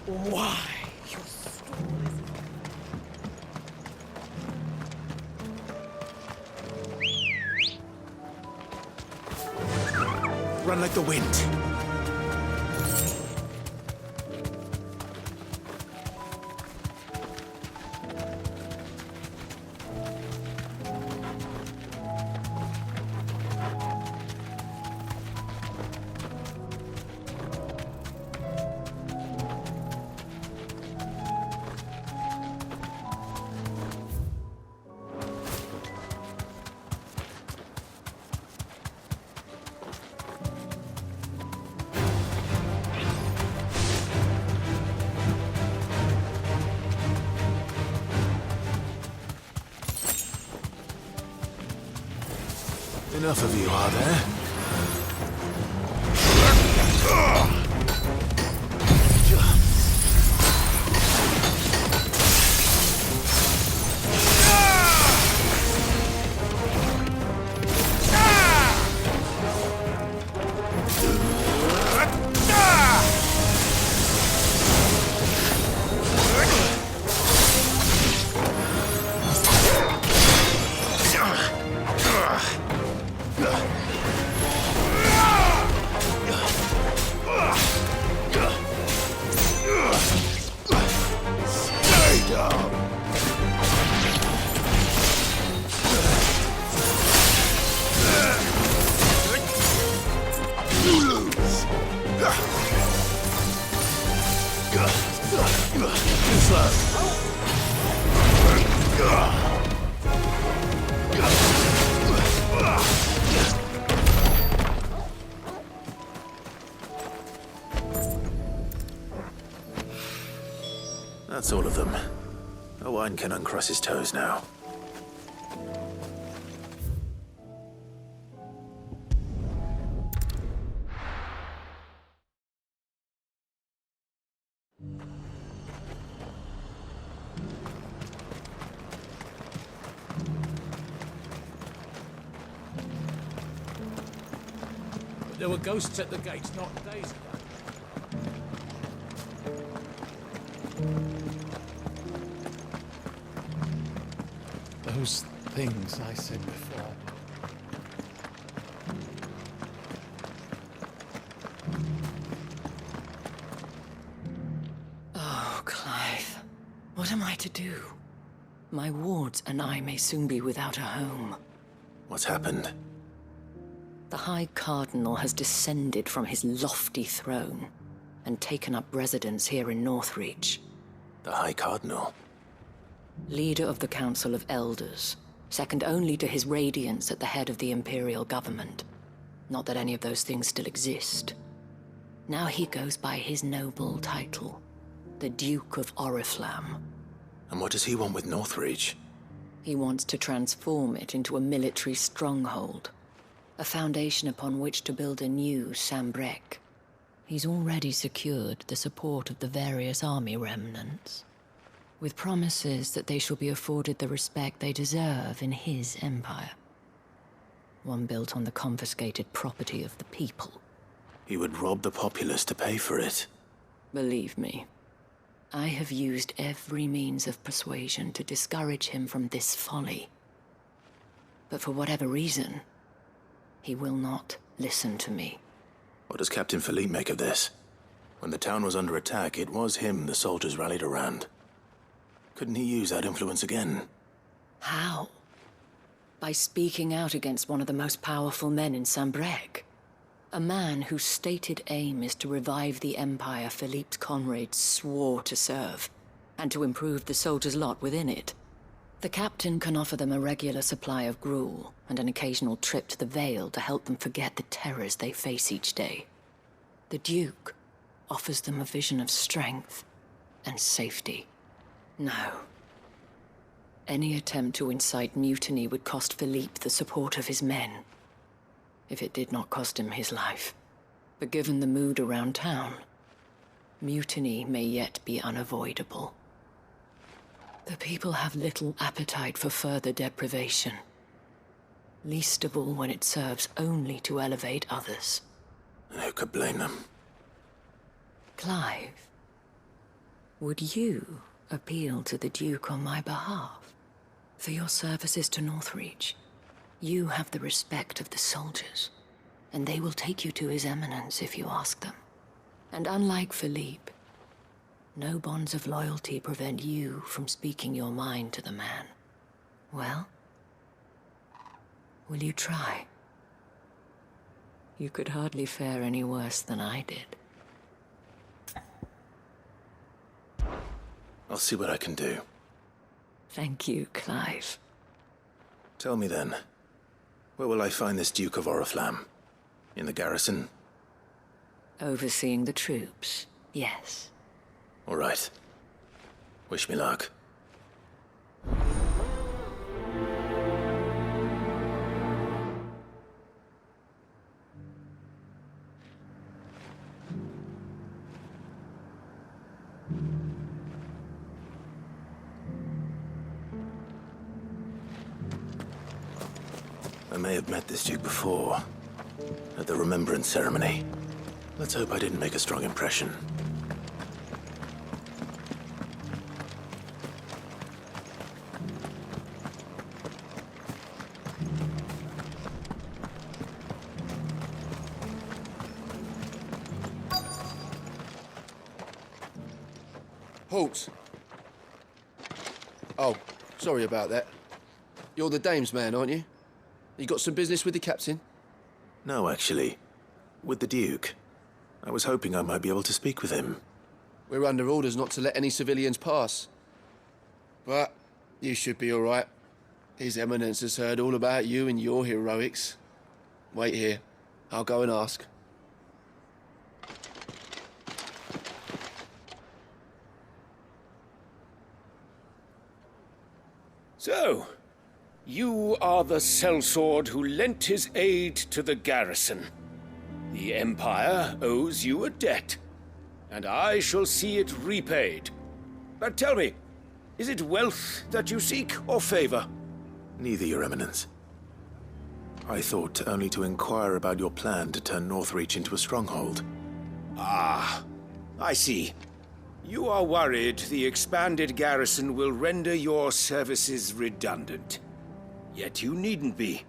Why? Your stall is... Run like the wind. Enough of you, are there? That's all of them. Owain can uncross his toes now. There were ghosts at the gates not days ago. Those things I said before. Oh, Clive. What am I to do? My wards and I may soon be without a home. What's happened? The High Cardinal has descended from his lofty throne and taken up residence here in Northreach. The High Cardinal? Leader of the Council of Elders, second only to his Radiance at the head of the Imperial government. Not that any of those things still exist. Now he goes by his noble title, the Duke of Oriflamme. And what does he want with Northreach? He wants to transform it into a military stronghold, a foundation upon which to build a new Sambrec. He's already secured the support of the various army remnants, with promises that they shall be afforded the respect they deserve in his empire. One built on the confiscated property of the people. He would rob the populace to pay for it. Believe me, I have used every means of persuasion to discourage him from this folly. But for whatever reason, he will not listen to me. What does Captain Philippe make of this? When the town was under attack, it was him the soldiers rallied around. Couldn't he use that influence again? How? By speaking out against one of the most powerful men in Sambrec. A man whose stated aim is to revive the empire Philippe's comrades swore to serve, and to improve the soldiers' lot within it. The captain can offer them a regular supply of gruel, and an occasional trip to the Vale to help them forget the terrors they face each day. The Duke offers them a vision of strength and safety. No. Any attempt to incite mutiny would cost Philippe the support of his men, if it did not cost him his life. But given the mood around town, mutiny may yet be unavoidable. The people have little appetite for further deprivation, least of all when it serves only to elevate others. And who could blame them? Clive, Would you appeal to the Duke on my behalf? For your services to Northreach, you have the respect of the soldiers, and they will take you to His Eminence if you ask them. And unlike Philippe, no bonds of loyalty prevent you from speaking your mind to the man. Well, will you try? You could hardly fare any worse than I did. I'll see what I can do. Thank you, Clive. Tell me then, where will I find this Duke of Oriflamme? In the garrison? Overseeing the troops, yes. All right. Wish me luck. I may have met this Duke before, at the Remembrance Ceremony. Let's hope I didn't make a strong impression. Halt! Oh, sorry about that. You're the dame's man, aren't you? You got some business with the captain? No, actually. With the Duke. I was hoping I might be able to speak with him. We're under orders not to let any civilians pass. But you should be all right. His Eminence has heard all about you and your heroics. Wait here. I'll go and ask. So, you are the sellsword who lent his aid to the garrison. The Empire owes you a debt, and I shall see it repaid. But tell me, is it wealth that you seek, or favor? Neither, Your Eminence. I thought only to inquire about your plan to turn Northreach into a stronghold. Ah, I see. You are worried the expanded garrison will render your services redundant. Yet you needn't be.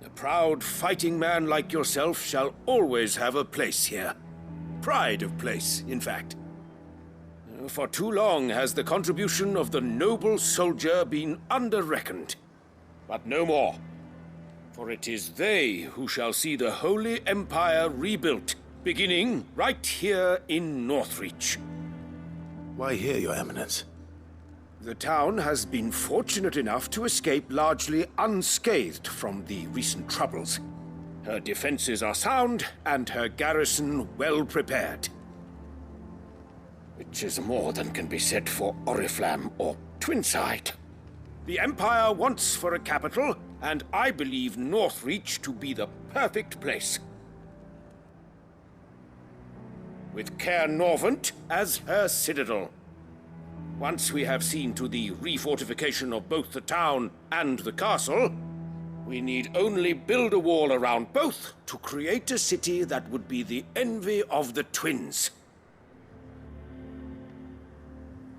A proud fighting man like yourself shall always have a place here. Pride of place, in fact. For too long has the contribution of the noble soldier been under-reckoned. But no more. For it is they who shall see the Holy Empire rebuilt, beginning right here in Northreach. Why here, Your Eminence? The town has been fortunate enough to escape largely unscathed from the recent troubles. Her defenses are sound, and her garrison well prepared. Which is more than can be said for Oriflamme or Twinside. The Empire wants for a capital, and I believe Northreach to be the perfect place. With Caer Norvent as her citadel. Once we have seen to the refortification of both the town and the castle, we need only build a wall around both to create a city that would be the envy of the twins.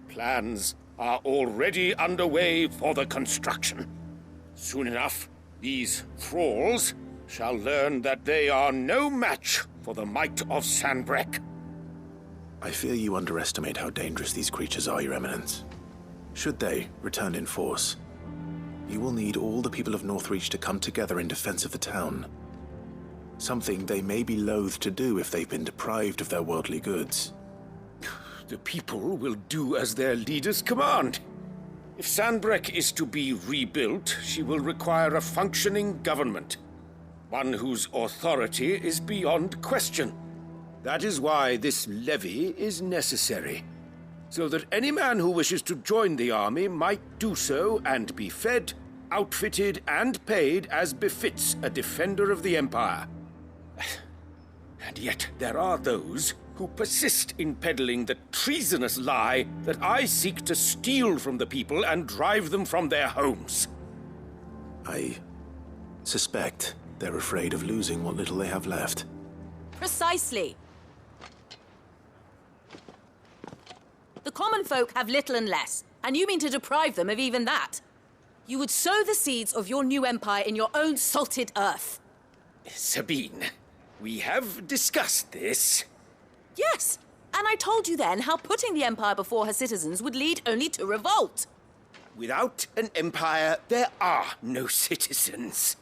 Plans are already underway for the construction. Soon enough, these thralls shall learn that they are no match for the might of Sanbreque. I fear you underestimate how dangerous these creatures are, Your Eminence. Should they return in force, you will need all the people of Northreach to come together in defense of the town. Something they may be loath to do if they've been deprived of their worldly goods. The people will do as their leaders command. If Sanbreque is to be rebuilt, she will require a functioning government. One whose authority is beyond question. That is why this levy is necessary, so that any man who wishes to join the army might do so and be fed, outfitted, and paid as befits a defender of the Empire. And yet there are those who persist in peddling the treasonous lie that I seek to steal from the people and drive them from their homes. I suspect they're afraid of losing what little they have left. Precisely. The common folk have little and less, and you mean to deprive them of even that. You would sow the seeds of your new empire in your own salted earth. Sabine, we have discussed this. Yes, and I told you then how putting the empire before her citizens would lead only to revolt. Without an empire, there are no citizens.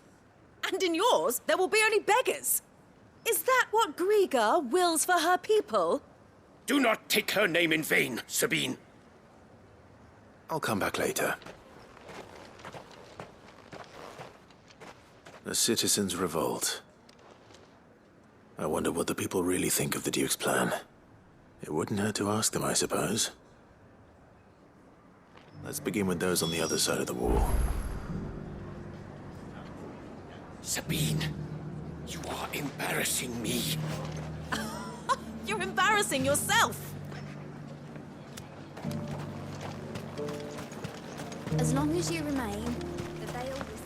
And in yours, there will be only beggars. Is that what Griga wills for her people? Do not take her name in vain, Sabine. I'll come back later. The citizens revolt. I wonder what the people really think of the Duke's plan. It wouldn't hurt to ask them, I suppose. Let's begin with those on the other side of the wall. Sabine, you are embarrassing me. You're embarrassing yourself. As long as you remain, the veil is...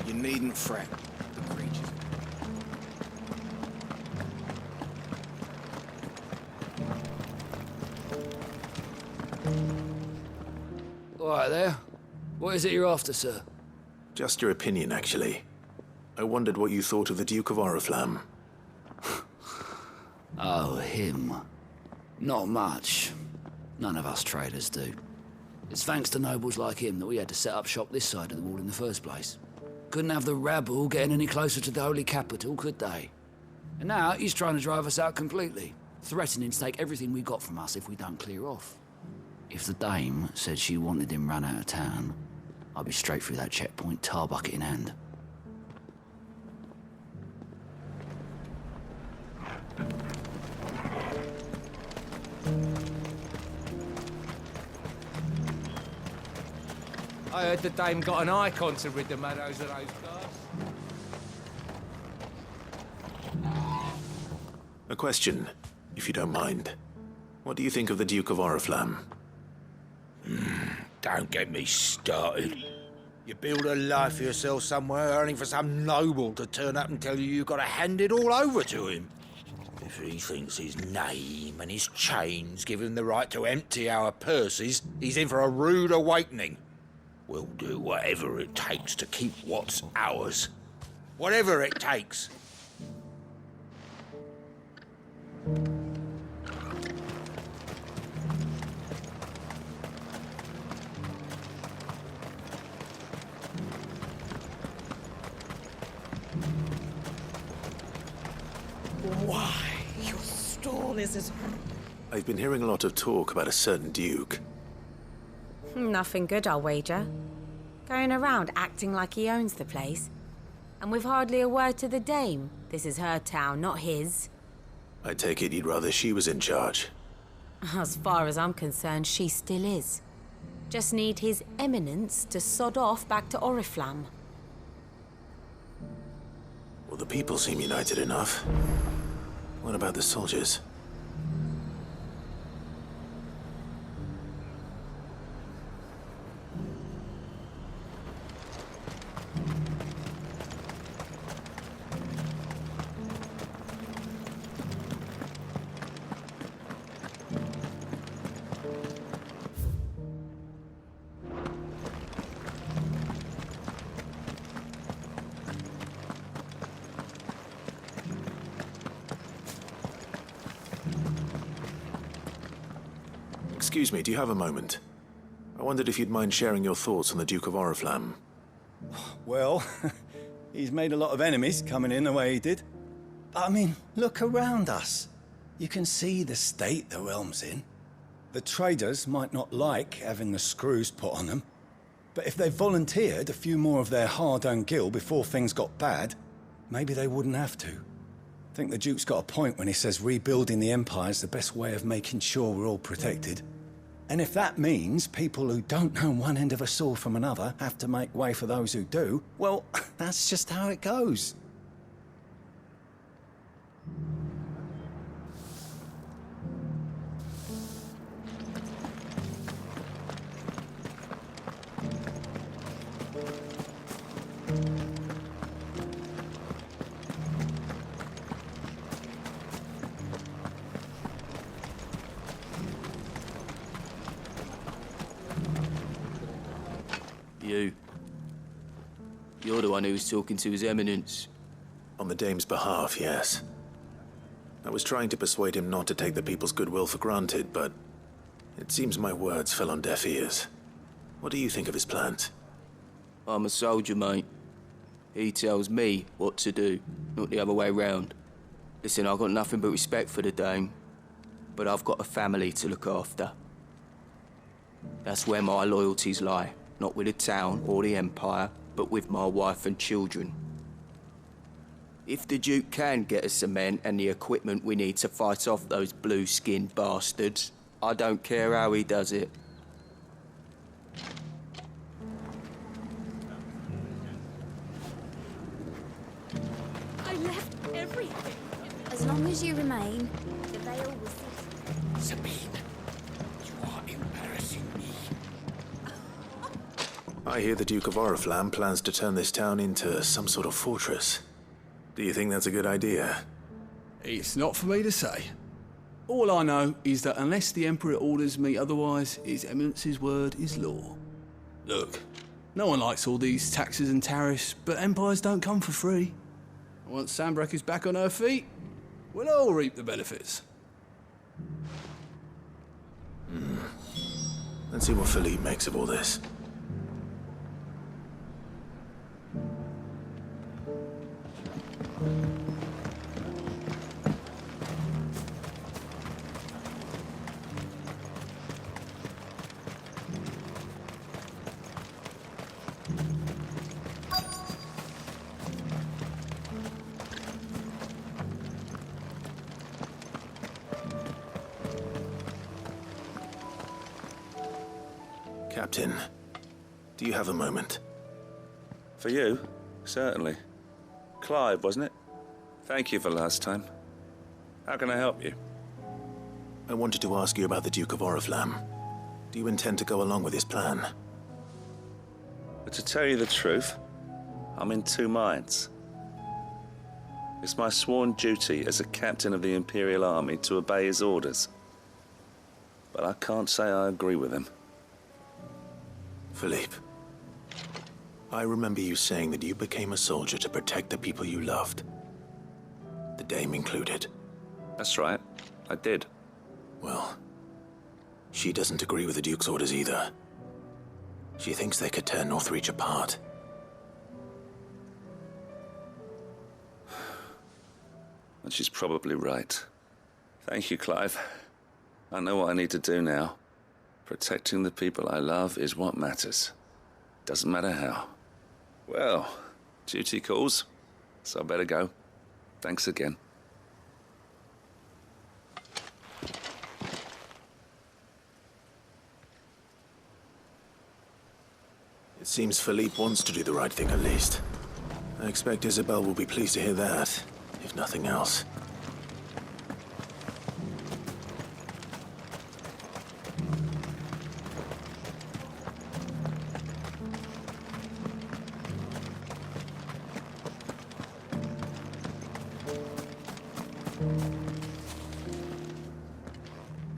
You needn't fret. The creatures. All right there. What is it you're after, sir? Just your opinion, actually. I wondered what you thought of the Duke of Oriflamme. Oh, him. Not much. None of us traders do. It's thanks to nobles like him that we had to set up shop this side of the wall in the first place. Couldn't have the rabble getting any closer to the holy capital, could they? And now he's trying to drive us out completely, threatening to take everything we got from us if we don't clear off. If the dame said she wanted him run out of town, I'd be straight through that checkpoint, tar bucket in hand. I heard the dame got an icon to rid the meadows of those guards. A question, if you don't mind. What do you think of the Duke of Oriflamme? Don't get me started. You build a life for yourself somewhere, only for some noble to turn up and tell you you've got to hand it all over to him. If he thinks his name and his chains give him the right to empty our purses, he's in for a rude awakening. We'll do whatever it takes to keep what's ours. Whatever it takes. Why, your stall is as... I've been hearing a lot of talk about a certain Duke. Nothing good, I'll wager. Going around acting like he owns the place. And with hardly a word to the dame. This is her town, not his. I take it you'd rather she was in charge. As far as I'm concerned, she still is. Just need his eminence to sod off back to Oriflamme. Well, the people seem united enough. What about the soldiers? Excuse me, do you have a moment? I wondered if you'd mind sharing your thoughts on the Duke of Oriflamme. Well, he's made a lot of enemies coming in the way he did. But I mean, look around us. You can see the state the realm's in. The traders might not like having the screws put on them, but if they volunteered a few more of their hard-earned gil before things got bad, maybe they wouldn't have to. I think the Duke's got a point when he says rebuilding the Empire's the best way of making sure we're all protected. And if that means people who don't know one end of a sword from another have to make way for those who do, well, that's just how it goes. You. You're the one who was talking to His Eminence. On the Dame's behalf, yes. I was trying to persuade him not to take the people's goodwill for granted, but it seems my words fell on deaf ears. What do you think of his plans? I'm a soldier, mate. He tells me what to do, not the other way round. Listen, I've got nothing but respect for the Dame, but I've got a family to look after. That's where my loyalties lie, not with the town or the Empire, but with my wife and children. If the Duke can get us the men and the equipment we need to fight off those blue-skinned bastards, I don't care how he does it. I left everything. As long as you remain, the veil will cease. Sabine, you are embarrassing me. I hear the Duke of Oriflamme plans to turn this town into some sort of fortress. Do you think that's a good idea? It's not for me to say. All I know is that unless the Emperor orders me otherwise, His Eminence's word is law. Look, no one likes all these taxes and tariffs, but empires don't come for free. Once Sanbreque is back on her feet, we'll all reap the benefits. Let's see what Philippe makes of all this. Captain, do you have a moment? For you? Certainly. Clive, wasn't it? Thank you for last time. How can I help you? I wanted to ask you about the Duke of Oriflamme. Do you intend to go along with his plan? But to tell you the truth, I'm in two minds. It's my sworn duty as a captain of the Imperial Army to obey his orders. But I can't say I agree with him. Philippe, I remember you saying that you became a soldier to protect the people you loved. The Dame included. That's right, I did. Well, she doesn't agree with the Duke's orders either. She thinks they could tear Northreach apart. And she's probably right. Thank you, Clive. I know what I need to do now. Protecting the people I love is what matters. Doesn't matter how. Well, duty calls, so I better go. Thanks again. It seems Philippe wants to do the right thing at least. I expect Isabelle will be pleased to hear that, if nothing else.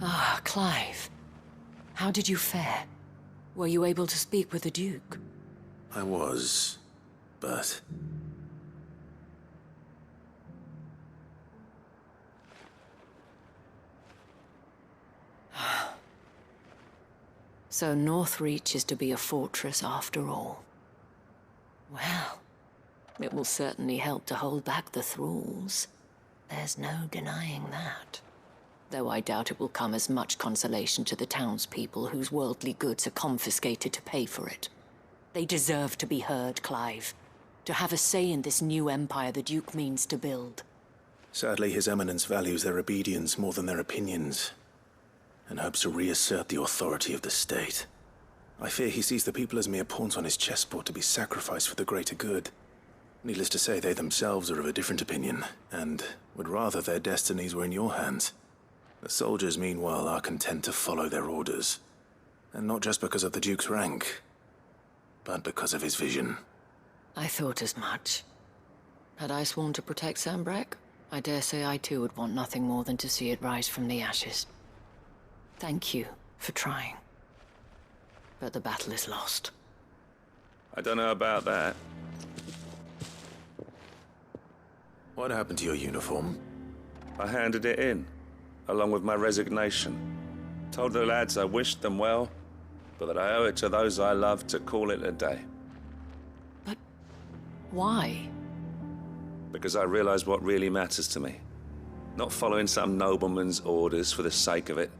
Ah, Clive. How did you fare? Were you able to speak with the Duke? I was, but... So Northreach is to be a fortress after all. Well, it will certainly help to hold back the thralls. There's no denying that. Though I doubt it will come as much consolation to the townspeople whose worldly goods are confiscated to pay for it. They deserve to be heard, Clive. To have a say in this new empire the Duke means to build. Sadly, His Eminence values their obedience more than their opinions, and hopes to reassert the authority of the state. I fear he sees the people as mere pawns on his chessboard to be sacrificed for the greater good. Needless to say, they themselves are of a different opinion, and would rather their destinies were in your hands. The soldiers, meanwhile, are content to follow their orders. And not just because of the Duke's rank, but because of his vision. I thought as much. Had I sworn to protect Sanbreque, I dare say I too would want nothing more than to see it rise from the ashes. Thank you for trying. But the battle is lost. I don't know about that. What happened to your uniform? I handed it in, along with my resignation. Told the lads I wished them well, but that I owe it to those I love to call it a day. But why? Because I realize what really matters to me. Not following some nobleman's orders for the sake of it,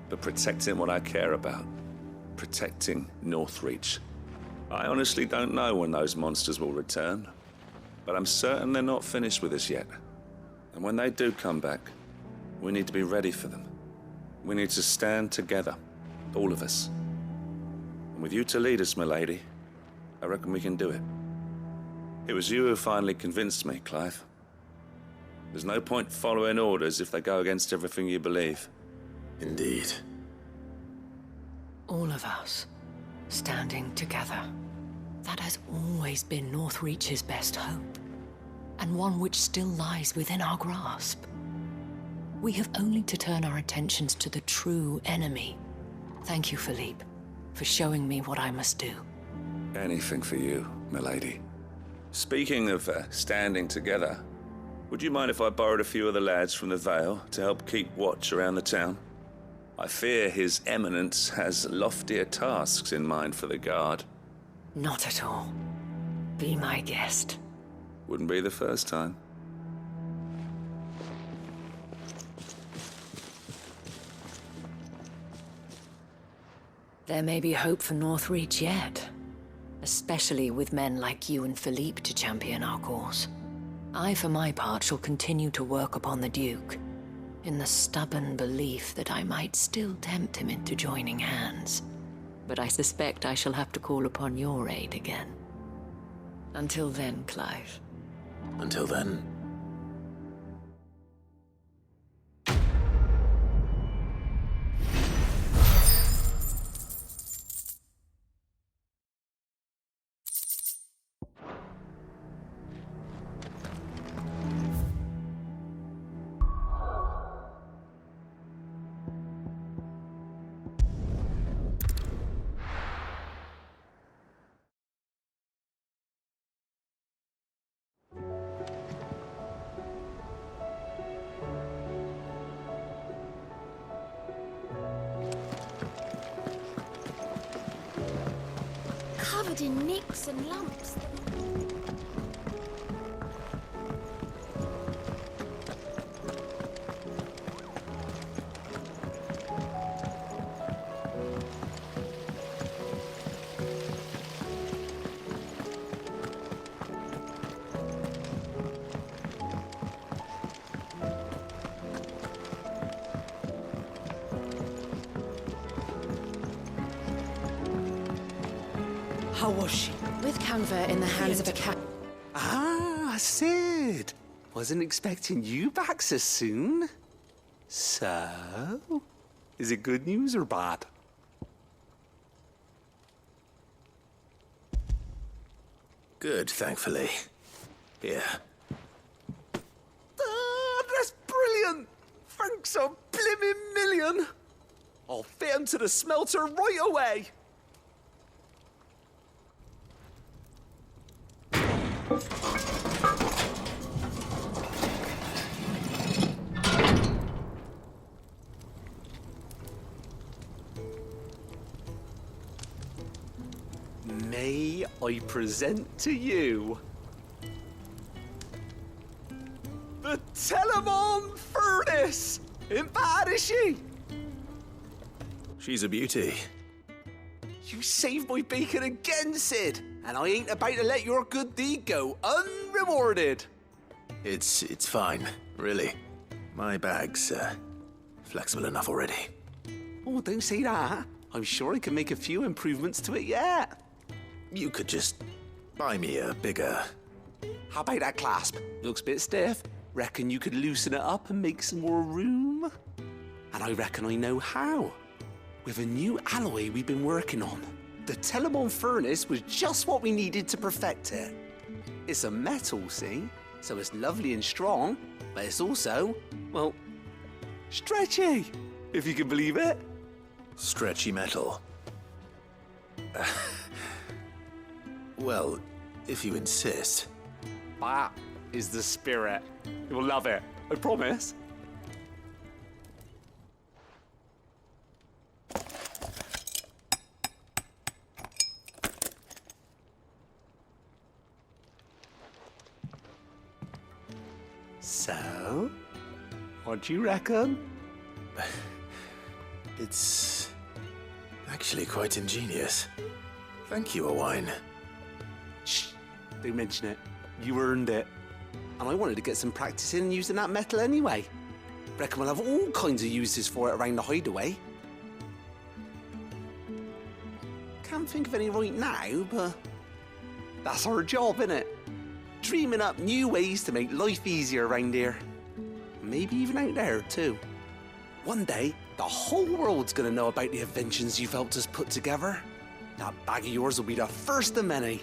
but protecting what I care about. Protecting Northreach. I honestly don't know when those monsters will return, but I'm certain they're not finished with us yet. And when they do come back, we need to be ready for them. We need to stand together, all of us. And with you to lead us, milady, I reckon we can do it. It was you who finally convinced me, Clive. There's no point following orders if they go against everything you believe. Indeed. All of us, standing together. That has always been Northreach's best hope, and one which still lies within our grasp. We have only to turn our attentions to the true enemy. Thank you, Philippe, for showing me what I must do. Anything for you, milady. Speaking of standing together, would you mind if I borrowed a few of the lads from the Vale to help keep watch around the town? I fear His Eminence has loftier tasks in mind for the guard. Not at all. Be my guest. Wouldn't be the first time. There may be hope for Northreach yet, especially with men like you and Philippe to champion our cause. I, for my part, shall continue to work upon the Duke, in the stubborn belief that I might still tempt him into joining hands. But I suspect I shall have to call upon your aid again. Until then, Clive. Until then. Covered in nicks and lumps. How was she? With Canva in the hands of a cat. Ah, Sid. Wasn't expecting you back so soon. So, is it good news or bad? Good, thankfully. Here. Ah, that's brilliant. Thanks a blimmin' million. I'll fit 'em to the smelter right away. May I present to you the Telemon Furnace? Ain't bad, is she? She's a beauty. You saved my bacon again, Sid, and I ain't about to let your good deed go unrewarded. It's fine, really. My bag's flexible enough already. Oh, don't say that. I'm sure I can make a few improvements to it yet. You could just buy me a bigger... How about that clasp? Looks a bit stiff. Reckon you could loosen it up and make some more room? And I reckon I know how. With a new alloy we've been working on. The Telemon Furnace was just what we needed to perfect it. It's a metal, see? So it's lovely and strong, but it's also, well, stretchy, if you can believe it. Stretchy metal. Well, if you insist. That is the spirit. You'll love it. I promise. So, what do you reckon? It's actually quite ingenious. Thank you, Owain. Shh, don't mention it. You earned it. And I wanted to get some practice in using that metal anyway. Reckon we'll have all kinds of uses for it around the hideaway. Can't think of any right now, but that's our job, innit? Dreaming up new ways to make life easier around here. Maybe even out there, too. One day, the whole world's gonna know about the inventions you've helped us put together. That bag of yours will be the first of many.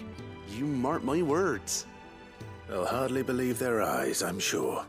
You mark my words. They'll hardly believe their eyes, I'm sure.